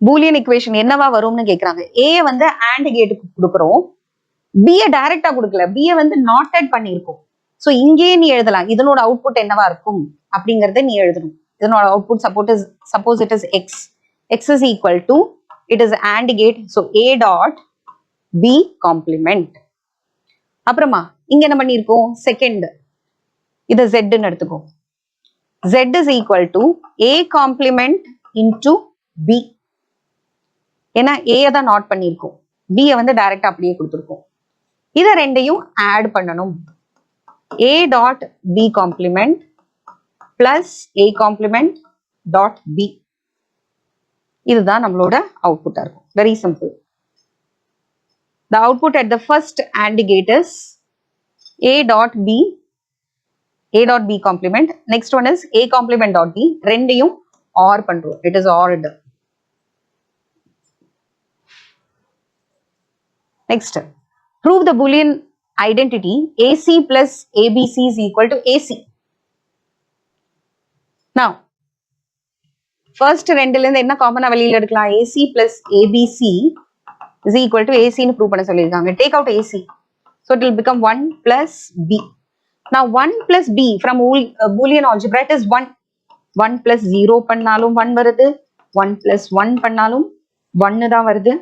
Boolean equation என்னவா வரும்னு கேக்குறாங்க. A வந்து AND கேட்டுக்கு கொடுக்கிறோம், B டைரக்டா கொடுக்கல, B வந்து knotted பண்ணியிருக்கோம். ஸோ இங்கேயே நீ எழுதலாம் இதனோட அவுட்புட் என்னவா இருக்கும் அப்படிங்கறத நீ எழுதணும். இதனோட output suppose it is X. X is equal to it is AND gate, so A dot B complement. அப்புறமா இங்க என்ன பண்ணிருக்கோம்? செகண்ட் இத Z ன்னு எடுத்துக்கோ. Z is equal to A complement into B. ஏன்னா A தான் நாட் பண்ணிருக்கோம், B வந்து டைரக்டா அப்படியே கொடுத்துருக்கோம். இத ரெண்டையும் ஆட் பண்ணணும். A dot B complement plus A complement dot B. இதுதான் நம்மளோட அவுட்புட்டா இருக்கும். Very simple. The output at the first AND gate is A dot B complement. Next one is A complement dot B. ரெண்டையும் OR பண்றோம். It is ORed. Next, prove the Boolean identity AC plus ABC is equal to AC. Now, first ரெண்டுல இருந்து என்ன காமனா வெளியில எடுக்கலாம்? AC plus ABC is equal to AC னு prove பண்ண சொல்லியிருக்காங்க. Take out AC. So it will become 1 plus B. Now 1 plus B from Boolean algebra it is 1. 1 plus 0 பண்ணாலும் 1 வருது. 1 plus 1 பண்ணாலும் 1 தான் வருது.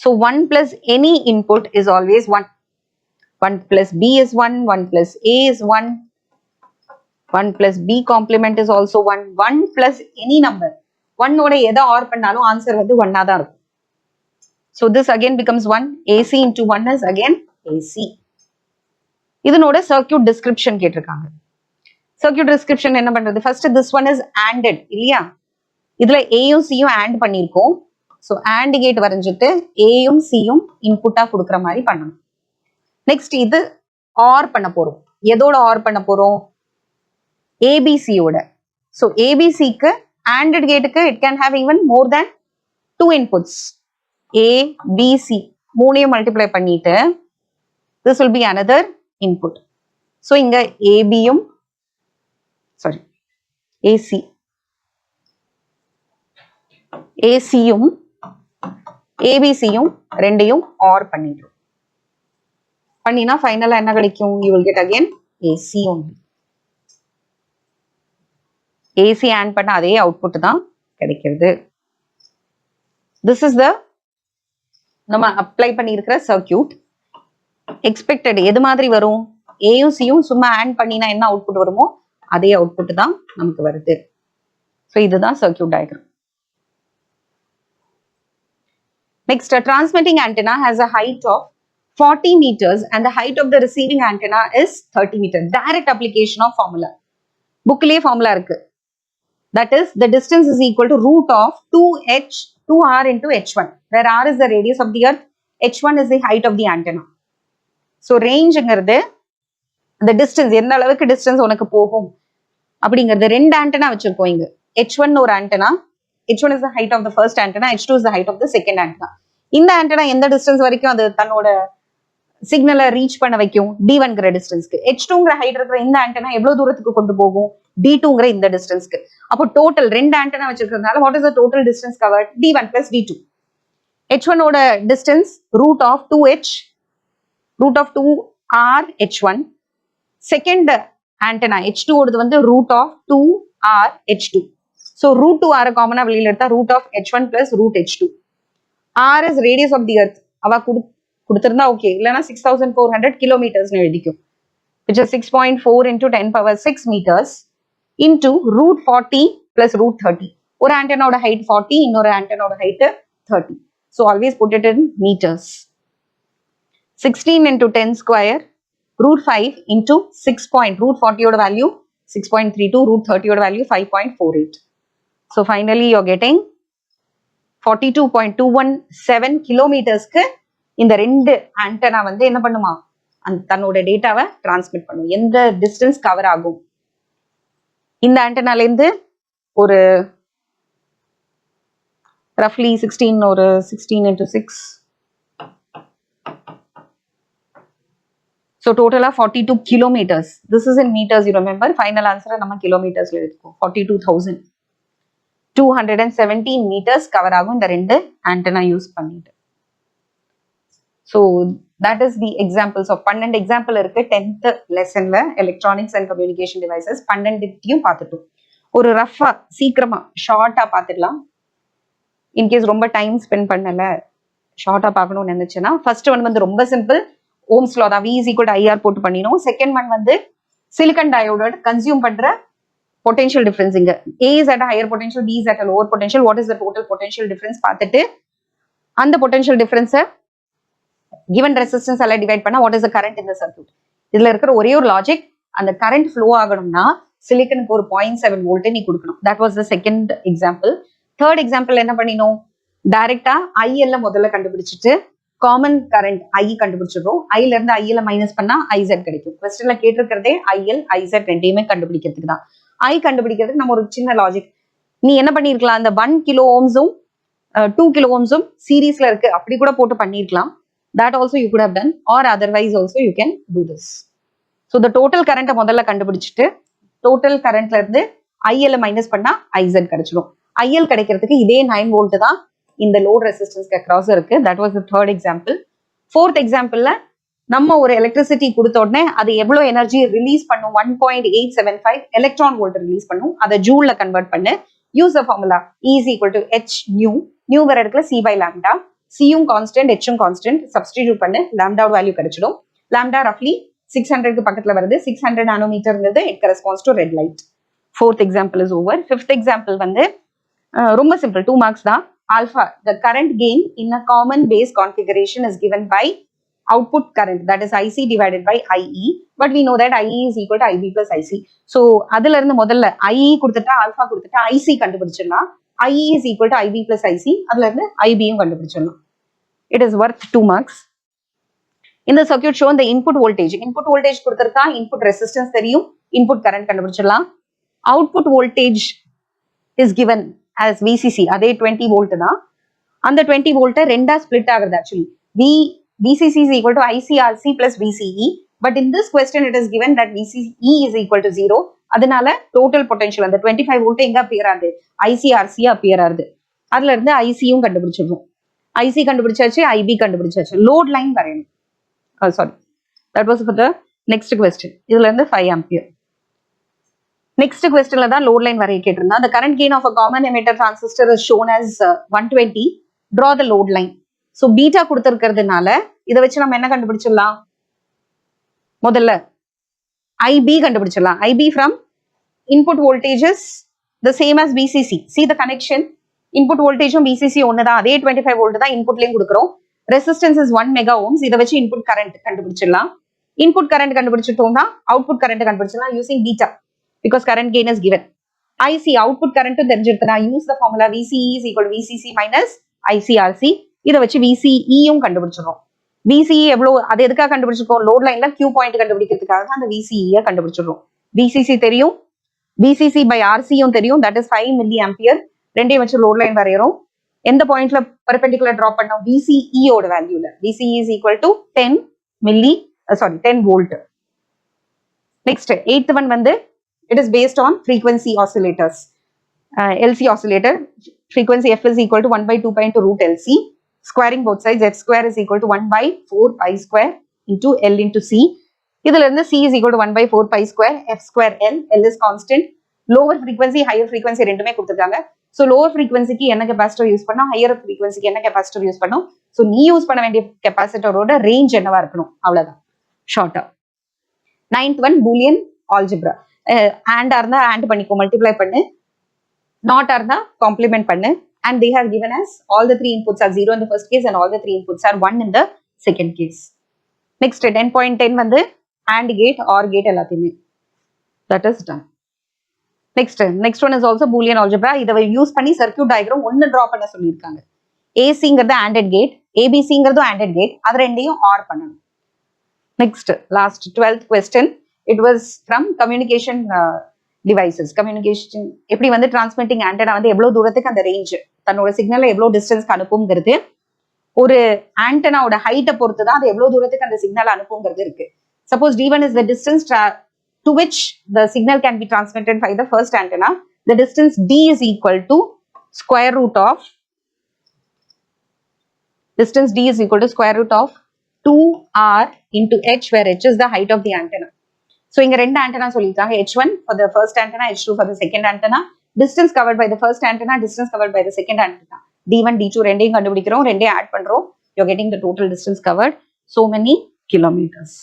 So 1 plus any input is always 1. 1 plus B is 1. 1 plus A is 1. 1 plus B complement is also 1. 1 plus any number. 1 ஓட எதை OR பண்ணாலும் answer வந்து 1 தான் இருக்கும். So this again becomes 1. AC into 1 is again AC. இதனோட circuit description கேட்டிருக்காங்க. Circuit description என்ன பண்றது? First this one is ANDed இல்லையா? இதுல Aயும் Cயும் AND பண்ணியிருக்கோம். So AND கேட் வரைஞ்சிட்டு Aயும் Cயும் இன்புட்டா கொடுக்குற மாதிரி பண்ணணும். நெக்ஸ்ட் இது OR பண்ண போறோம். எதோட OR பண்ண போறோம்? ABCயோட. So ABCக்கு ANDed கேட்டுக்கு it can have even more than 2 inputs. A, B, C மூணையும் மல்டிப்ளை பண்ணிட்டு this will be another input. So இங்க ABயும் ACயும் ABCயும் ரெண்டையும் OR பண்ணிடுறோம். பண்ணினா ஃபைனலா என்ன கிடைக்கும்? You will get again AC only. AC AND பண்ண அதே அவுட்புட் தான் கிடைக்கிறது. This is the நம்ம அப்ளை பண்ணியிருக்கிற சர்க்கியூட். எக்ஸ்பெக்டட் எது மாதிரி வரும்? ஏயும் சியும் சும்மா AND பண்ணினா என்ன அவுட்புட் வருமோ அதே அவுட்புட் தான் நமக்கு வருது. ஸோ இதுதான் circuit diagram. Next, a transmitting antenna has a height of 40 meters and the height of the receiving antenna is 30 meters. Direct application of formula. புக்லயே formula இருக்கு. That is, the distance is equal to root of 2r into h1, where r is the radius of the earth, h1 is the height of the antenna. So rangeங்கிறது the distance, எந்த அளவுக்கு distance உனக்கு போகும் அப்படிங்கிறது ரெண்டு antenna வச்சிருக்கோம் இங்க. h1 ஒரு antenna, h1 is the height of the first antenna, h2 is the height of the second antenna. இந்த ஆண்டனா எந்த டிஸ்டன்ஸ் வரைக்கும் அது தன்னோட சிக்னலை ரீச் பண்ண வைக்கும்? D1ங்கிற டிஸ்டன்ஸ்க்கு. h2ங்கிற ஹைட் இருக்கிற இந்த ஆண்டனா எவ்வளவு தூரத்துக்கு கொண்டு போகும்? D2ங்கிற இந்த டிஸ்டன்ஸ்க்கு. அப்போ டோட்டல் ரெண்டு ஆண்டனா வச்சிருக்கிறதுனால what is the total distance covered? D1 plus D2. h1 ஓட distance root of 2r h1. Second antenna h2 ஓடது வந்து root of 2r h2. So root 2r காமனா வெளியில எடுத்தா root of h1 plus root h2. r is radius of the earth. அவ கொடுத்திருந்தா okay, இல்லைன்னா 6400 கிலோமீட்டர்ஸ்னு எழுதிக்கும். which is 6.4 into 10 power 6 meters into root 40 plus root 30. ஒரு ஆண்டனாவோட height 40, இன்னொரு ஆண்டனாவோட height 30. So always put it in meters. 16 into 10 square root 5 into 6. root 40 ஓட value 6.32, root 30 ஓட value 5.48. So finally you're getting 42.217 கிலோமீட்டர்ஸ்க்கு இந்த ரெண்டு antenna வந்து என்ன பண்ணுமா? தன்னோட டேட்டாவை டிரான்ஸ்மிட் பண்ணும். எந்த டிஸ்டன்ஸ் கவர் ஆகும்? இந்த ஆண்டனால இருந்து ஒரு ரஃப்லி 16 into 6. So total of 42 kilometers. This is in meters, you remember. Final answer நம்ம கிலோமீட்டர்ஸ்ல எடுத்துக்கோ. 42,217 meters கவர் ஆகும் இந்த ரெண்டு ஆண்டனா யூஸ் பண்ணிட்டு. So that is the examples of 12 example இருக்கு 10th லெசன்ல எலக்ட்ரானிக்ஸ் அண்ட் கம்யூனிகேஷன் டிவைசஸ். 12த்தையும் பார்த்துட்டோம். ஒரு ரஃபா சீக்கிரமா ஷார்ட்டா பார்த்துடலாம். இன்கேஸ் ரொம்ப டைம் ஸ்பெண்ட் பண்ணல, ஷார்ட்டா பார்க்கணும்னு நினைச்சேன்னா ஃபர்ஸ்ட் ஒன் வந்து ரொம்ப சிம்பிள், ஓம்ஸ் லா தான், V is equal to IR போட்டு பண்ணினோம். செகண்ட் ஒன் வந்து சிலிக்கன் டயோட கன்சியூம் பண்ற பொட்டன்ஷியல் டிஃபரன்ஸ். இங்க A is at a higher potential, B is at a lower potential. What is the total potential difference பார்த்துட்டு அந்த potential டிஃபரன்ஸை given resistance எல்லாம் divide பண்ணா what is the current in the circuit. இதுல இருக்கிற ஒரே ஒரு logic, அந்த கரண்ட் ஃப்ளோ ஆகணும்னா சிலிக்கனுக்கு ஒரு 0.7 வோல்ட் நீ கொடுக்கணும். That was the second example. Third example என்ன பண்ணினோம், டைரக்டா ஐஎல்ல முதல்ல கண்டுபிடிச்சிட்டு காமன் கரண்ட் ஐ கண்டுபிடிச்சிடுறோம். ஐல இருந்து ஐஎல் மைனஸ் பண்ணா ஐசெட் கிடைக்கும். கொஸ்டின்ல கேட்டிருக்கிறதே ஐஎல் ஐசெட் ரெண்டையுமே கண்டுபிடிக்கிறதுக்கு தான். ஐ கண்டுபிடிக்கிறதுக்கு நம்ம ஒரு சின்ன லாஜிக், நீ என்ன பண்ணிருக்கலாம், அந்த 1 கிலோ ஓம்ஸும் 2 கிலோ ஓம்ஸும் சீரீஸ்ல இருக்கு அப்படி கூட போட்டு பண்ணிருக்கலாம். that also you could have done, or otherwise also you can do this. so the total current முதல்ல கண்டுபிடிச்சிட்டு total currentல இருந்து IL மைனஸ் பண்ணா IZ கிடைச்சிடும். IL கிடைக்கிறதுக்கு இதே 9 வோல்ட் தான் இந்த லோட் ரெசிஸ்டன்ஸ்க்கு அக்ராஸ் இருக்கு. That was the third example. Fourth எக்ஸாம்பிள்ல நம்ம ஒரு எலக்ட்ரிசிட்டி கொடுத்த உடனே அது எவ்வளவு எனர்ஜி ரிலீஸ் பண்ணும், 1.875 எலக்ட்ரான் வோல்ட் ரிலீஸ் பண்ணும். அதை ஜூல்ல கன்வெர்ட் பண்ணு. Use the formula E is equal to H nu. Nu வர இடத்துல C by lambda. சியும் கான்ஸ்டன்ட், ஹெச்சும் கான்ஸ்டன்ட். சப்ஸ்டிடியூட் பண்ணு, லாம்டா வேல்யூ கிடைச்சிடும். லாம்டா ரஃப்லி 600க்கு பக்கத்துல வருது. 600 நானோமீட்டர்ங்கிறது it corresponds to red light. Fourth example is over. Fifth example வந்து ரொம்ப சிம்பிள், 2 மார்க்ஸ் தான். Alpha, the current gain in a common base configuration is given by output current, that is IC divided by IE, but we know that IE is equal to IB plus IC. so அதுல இருந்து முதல்ல IE கொடுத்துட்டா alpha கொடுத்துட்டா IC கண்டுபிடிச்சிடலாம். IE is equal to IB plus IC, அதுல இருந்து IBயும் கண்டுபிடிச்சிடலாம். it is worth 2 marks. in the circuit shown the input voltage கொடுத்திருக்கா, input resistance தெரியும், input current கண்டுபிடிச்சிடலாம். output voltage is given as VCC, அதே 20 volt தான். அந்த 20 வோல்ட் ரெண்டா ஸ்பிளிட் ஆகுது. Actually VCC is equal to ICRC plus VCE, but in this question it is given that VCE is equal to 0. அதனால total potential அந்த 25 volt எங்க appear ஆகுது, ICRC appear ஆகுது. அதுல இருந்து ICயும் கண்டுபிடிச்சிருவோம். IC கண்டுபிடிச்சாச்சு, IB கண்டுபிடிச்சாச்சு. லோட் லைன் வரையணும். Sorry, that was for the next question. இதுல இருந்து 5 ஆம்பியர். நெக்ஸ்ட் கொஸ்டின்ல தான் லோட் லைன் வரைய கேட்டிருந்தா. the current gain of a common emitter transistor is shown as 120. draw the load line. so beta கொடுத்திருக்கிறதுனால இதை வச்சு நம்ம என்ன கண்டுபிடிச்சிடலாம், முதல்ல IB கண்டுபிடிச்சிடலாம். IB from input voltage is the same as VCC. see the connection, input voltage VCC ஒண்ணுதான், அதே 25 வோல்ட் தான் இன்புட்லயும் கொடுக்குறோம். Resistance is 1 mega ohms. இதை வச்சு இன்புட் கரண்ட் கண்டுபிடிச்சிடலாம். இன்புட் கரண்ட் கண்டுபிடிச்சிட்டோம்னா அவுட்புட் கரண்ட் கண்டுபிடிச்சிடலாம் using beta, because current gain is given. IC output current தெரிஞ்சிருக்குனா use the formula VCE is equal to VCC minus ICRC. இதை வச்சு VCEயும் கண்டுபிடிச்சிடும். VCE எவ்வளவு, அது எதுக்காக கண்டுபிடிச்சிருக்கோம், லோட் லைன்ல Q பாயிண்ட் கண்டுபிடிக்கிறதுக்காக தான் அந்த VCE கண்டுபிடிச்சிடும். VCC தெரியும், VCC by RCயும் தெரியும், that is 5 மில்லி ஆம்பியர். ரெண்டையும் வச்சு லோட் லைன் வரையறோம். எந்த பாயிண்ட்ல பெர்பெண்டிகுலர் டிராப் பண்ணோம், VCE ஓட வேல்யூல. VCE is equal to 10 volt. Next 8th one வந்து it is based on frequency oscillators. LC oscillator, frequency f is equal to 1 by 2 pi into root LC. Squaring both sides, f square is equal to 1 by 4 pi square into L into C. இதுல இருந்து C is equal to 1 by 4 pi square, f square L. L is constant. Lower frequency, higher frequency ரெண்டுமே கொடுத்திருக்காங்க. so lower frequencyக்கு என்ன capacitor use பண்ணோம், higher frequencyக்கு என்ன capacitor use பண்ணோம். so நீ use பண்ண வேண்டிய கெபாசிட்டரோட ரேஞ்ச் என்னவா இருக்கணும், அவ்வளவுதான், ஷார்ட்டா. 9th one boolean algebra. and இருந்தா and பண்ணிக்கோ, மல்டிப்ளை பண்ணு. not இருந்தா காம்ப்ளிமெண்ட் பண்ணு. and they have given us all the 3 inputs are 0 in the first case and all the 3 inputs are 1 in the second case. next 10.10 வந்து and gate or gate எல்லாத்தையுமே. that is done. next one is also boolean algebra. இதை use பண்ணி circuit diagram ஒன்னு draw பண்ண சொல்லியிருக்காங்க. ACங்கிறது ANDed gate, ABCங்கிறது ANDed gate, அது ரெண்டையும் OR பண்ணணும். next last 12th question. it was from communication devices. communication எப்படி வந்து டிரான்ஸ்மிட்டிங் ஆண்டனா வந்து எவ்வளவு தூரத்துக்கு அந்த ரேஞ்ச் தன்னோட சிக்னலை எவ்வளவு டிஸ்டன்ஸ்க்கு அனுப்புங்கிறது, ஒரு ஆண்டனாவோட ஹைட்டை பொறுத்து தான் அது எவ்வளவு தூரத்துக்கு அந்த சிக்னல் அனுப்புங்கிறது இருக்கு. Suppose D1 is the distance to which the signal can be transmitted by the first antenna. the distance D is equal to square root of 2R into H, where H is the height of the antenna. so இங்க ரெண்டு antenna சொல்லிருக்காங்க, H1 for the first antenna, H2 for the second antenna. distance covered by the first antenna, distance covered by the second antenna. D1 D2 ரெண்டையும் கண்டுபிடிக்கிறோம், ரெண்டையும் add பண்றோம். you're getting the total distance covered, so many kilometers.